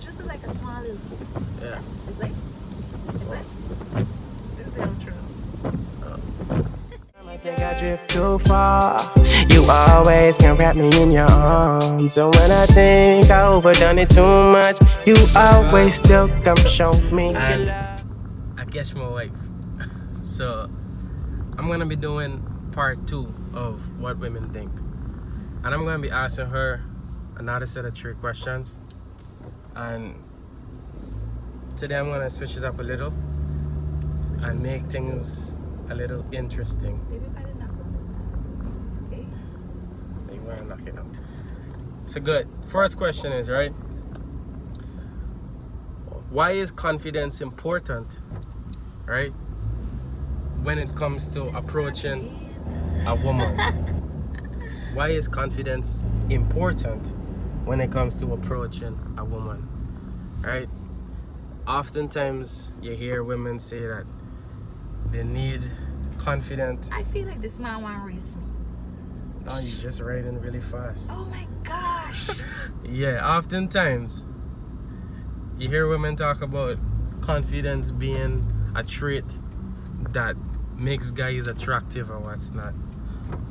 It's just like a small little piece. Yeah. Like. This is the outro. I think I drift too far. You always can wrap me in your arms. So when I think I overdone it too much, you always still come show me your love. I guess my wife. So I'm gonna be doing part 2 of what women think, and I'm gonna be asking her another set of 3 questions. And today I'm gonna switch it up a little and make things a little interesting. Maybe if I didn't knock down this one. Okay. You wanna knock it out. So good. First question is, right? Why is confidence important, right? When it comes to approaching a woman. Why is confidence important when it comes to approaching a woman, right? Oftentimes you hear women say that they need confidence. I feel like this man want to race me. Oh, you're just riding really fast. Oh my gosh. Yeah, oftentimes you hear women talk about confidence being a trait that makes guys attractive or what's not.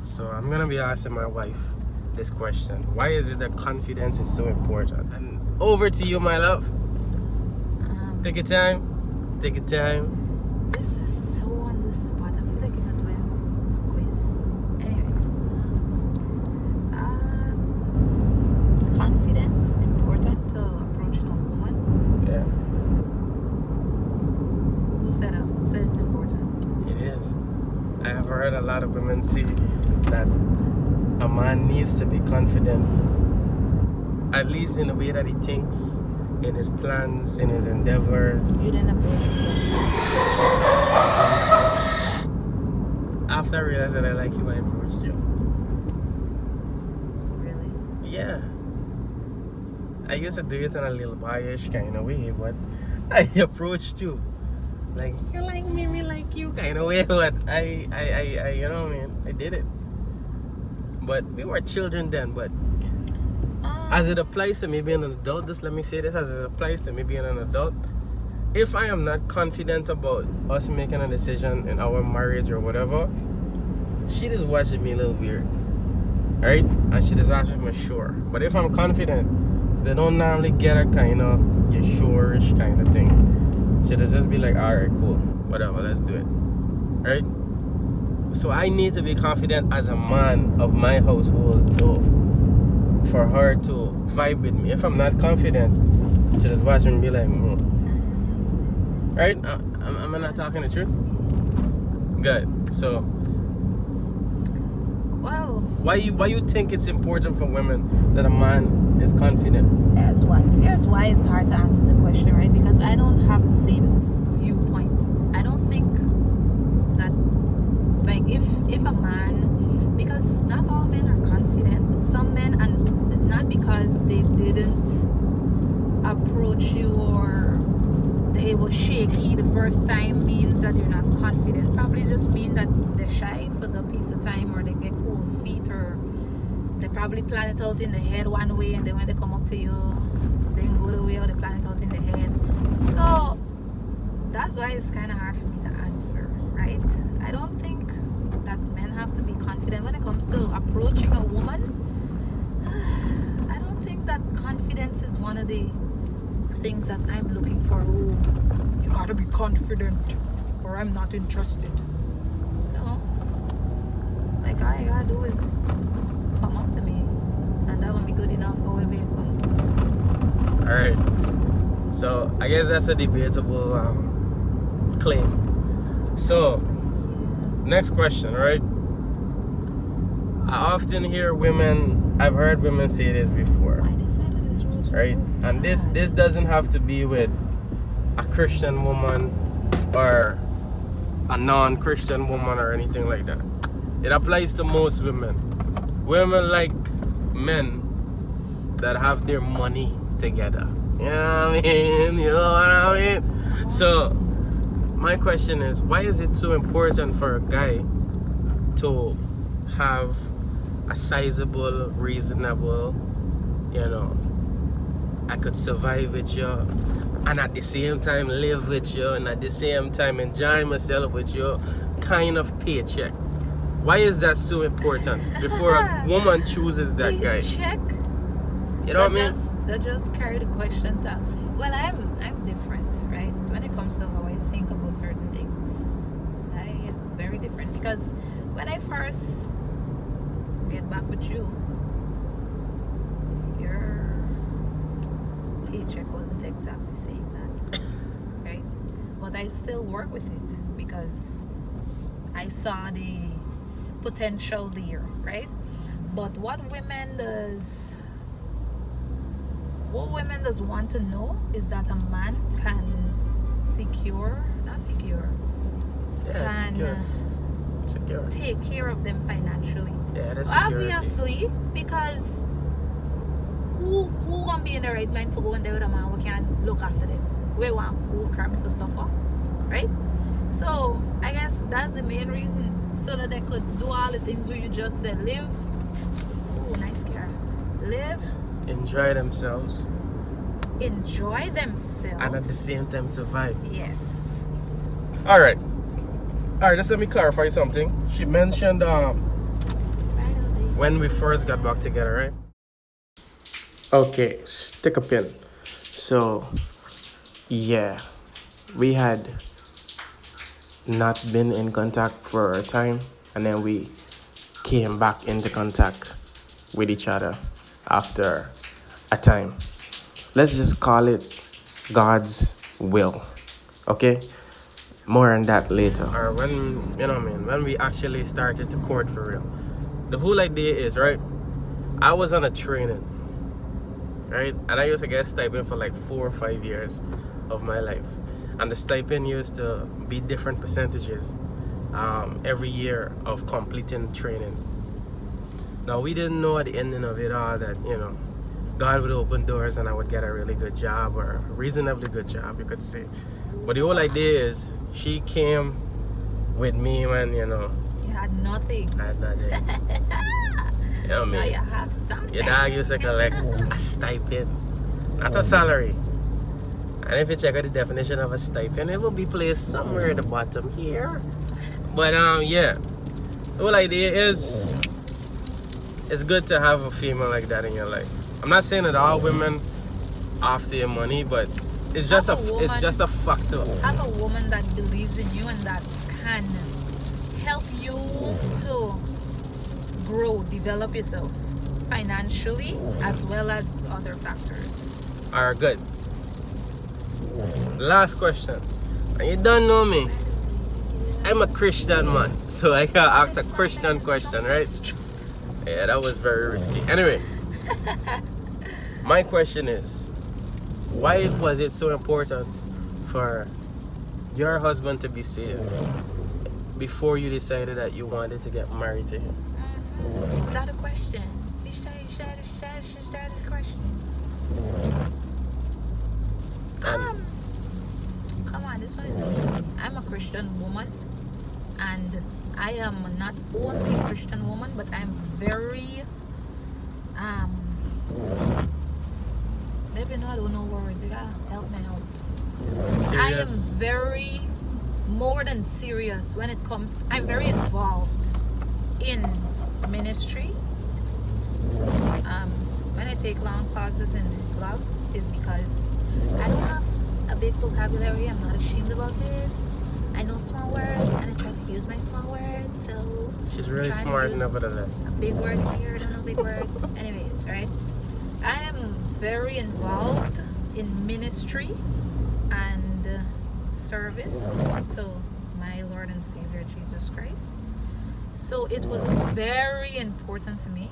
So I'm gonna be asking my wife this question. Why is it that confidence is so important? And over to you, my love. Take your time. Take your time. This is so on the spot. I feel like if I'm doing a quiz. Anyways. Confidence important to approaching a woman. Yeah, Who said it's important? it is. I have heard a lot of women say that a man needs to be confident, at least in the way that he thinks, in his plans, in his endeavors. You didn't approach me. After I realized that I like you, I approached you. Really? Yeah. I used to do it in a little boyish kind of way, but I approached you. Like, you like me, me like you kind of way, but I you know what I mean? I did it. But we were children then, but as it applies to me being an adult, just let me say this, as it applies to me being an adult, if I am not confident about us making a decision in our marriage or whatever, she just watching me a little weird, right? And she just asks me if I'm sure. But if I'm confident, they don't normally get a kind of you sure-ish kind of thing. She'll just be like, alright, cool, whatever, let's do it, right? So I need to be confident as a man of my household too, for her to vibe with me. If I'm not confident, she'll just watch me and be like, right? Am I not talking the truth? Good. So, Well, why you think it's important for women that a man is confident? here's why it's hard to answer the question, right? Because I don't have the same viewpoint. I don't think that, like, if a man, because not all men are confident, but some men, and not because they didn't approach you or they were shaky the first time means that you're not confident. Probably just mean that they're shy for the piece of time, or they get cold feet, or they probably plan it out in the head one way, and then when they come up to you, they didn't go the way, or they plan it out in the head. So that's why it's kind of hard for me to answer, right? I don't think that men have to be confident when it comes to approaching a woman. I don't think that confidence is one of the things that I'm looking for. Oh, you gotta be confident or I'm not interested. No. Like, all you gotta do is come up to me, and that will be good enough however you come. Alright. So I guess that's a debatable claim. So next question, right? I often hear women, I've heard women say this before, Why they side of this road right? so And this bad? doesn't have to be with a Christian woman or a non-Christian woman or anything like that. It applies to most women. Women like men that have their money together. You know what I mean? You know what I mean? So my question is, why is it so important for a guy to have a sizable, reasonable, I could survive with you, and at the same time live with you, and at the same time enjoy myself with you kind of paycheck. Why is that so important before a woman chooses that guy? Check. You know what I mean? That just carry the question to, well, I'm different, right? When it comes to how I think about certain things, I am very different. Because when I first get back with you, your paycheck wasn't exactly saying that, right? But I still work with it because I saw the potential there, right? But what women does want to know is that a man can Secure. take care of them financially. Yeah, that's security. Obviously, because who gonna be in the right mind for going there with a man who can look after them? We want go cry for suffer, right? So I guess that's the main reason, so that they could do all the things where you just said, live. Oh, nice car. Live. Enjoy themselves. Enjoy themselves. And at the same time survive. Yes. Alright, just let me clarify something. She mentioned Right over when we first got back together, right? Okay, stick a pin. So, yeah, we had not been in contact for a time, and then we came back into contact with each other after a time. Let's just call it God's will. Okay? More on that later. Or when, you know what I mean, when we actually started to court for real. The whole idea is, right, I was on a training, right? And I used to get stipend for like 4 or 5 years of my life. And the stipend used to be different percentages every year of completing training. Now, we didn't know at the ending of it all that, you know, God would open doors and I would get a really good job, or a reasonably good job, you could say. But the whole idea is, she came with me when, you know, You had nothing. I had nothing. You know what I Now mean? you have something. Your dog used to collect a stipend, not a salary. And if you check out the definition of a stipend, it will be placed somewhere at the bottom here. But yeah, the whole idea is, it's good to have a female like that in your life. I'm not saying that all women after your money, but it's just it's just a factor. Have a woman that believes in you and that can help you to grow, develop yourself financially as well as other factors. Alright, good. Last question. And you don't know me. I'm a Christian man, so I gotta ask a Christian question, right? Yeah, that was very risky. Anyway, my question is, why was it so important for your husband to be saved before you decided that you wanted to get married to him? Is that a question? Is that a question? Come on, this one is easy. I'm a Christian woman, and I am not only a Christian woman, but I'm very maybe no, I don't know words. You gotta help me out. Serious? I am very more than serious when it comes to, I'm very involved in ministry. When I take long pauses in these vlogs is because I don't have a big vocabulary. I'm not ashamed about it. I know small words and I try to use my small words. So She's really smart, nevertheless. a big word here, I don't know big word. Anyways, right? I am very involved in ministry and service to my Lord and Savior Jesus Christ. So it was very important to me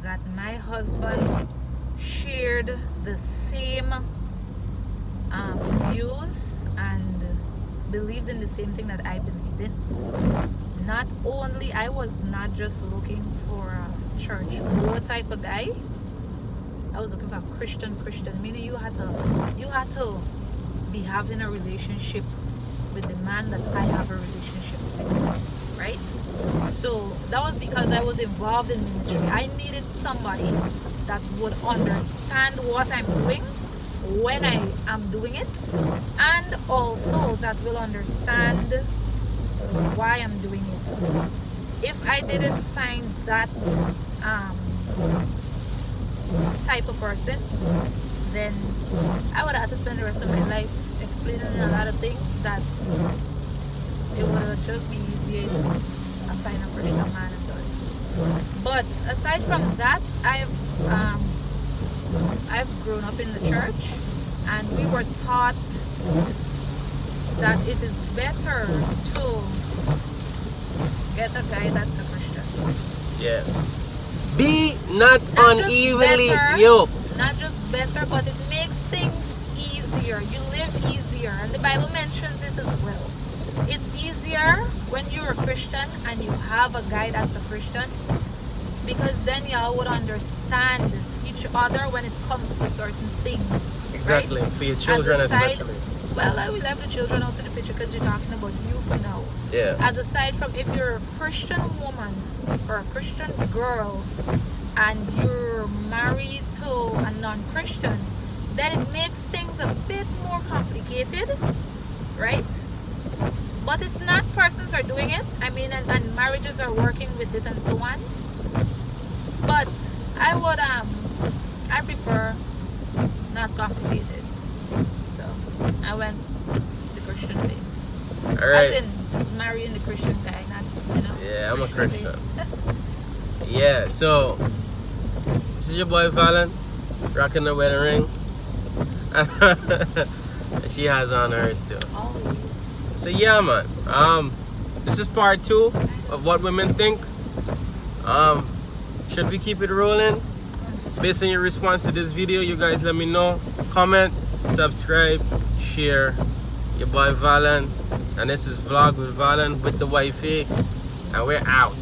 that my husband shared the same views and believed in the same thing that I believed in. Not only, I was not just looking for a church goer type of guy. I was looking for a Christian, meaning you had to be having a relationship with the man that I have a relationship with, right? So that was because I was involved in ministry. I needed somebody that would understand what I'm doing when I am doing it, and also that will understand why I'm doing it. If I didn't find that type of person, then I would have to spend the rest of my life explaining a lot of things that it would just be easier if I find a Christian man and done. But aside from that, I've grown up in the church, and we were taught that it is better to get a guy that's a Christian. Yeah. Be not Not unevenly just better, yoked. not just better, but it makes things easier. You live easier, and the Bible mentions it as well. It's easier when you're a Christian and you have a guy that's a Christian, because then y'all would understand each other when it comes to certain things. Exactly. Right? For your children As a side, especially. well, I will have the children out of the picture because you're talking about you for now. Yeah. As aside from, if you're a Christian woman or a Christian girl and you're married to a non-Christian, then it makes things a bit more complicated, right? But it's not persons are doing it. I mean, and marriages are working with it and so on. But I would I prefer not complicated. So I went the Christian way. Alright. As in marrying the Christian guy, not, you know. Yeah, I'm a Christian. Yeah, so this is your boy Valen, rocking the wedding ring. And she has on hers too. Always. So yeah, man. This is part 2 of what women think. Should we keep it rolling? Based on your response to this video, you guys let me know. Comment, subscribe, share. Your boy Valen, and this is Vlog with Valen with the wifey, and we're out.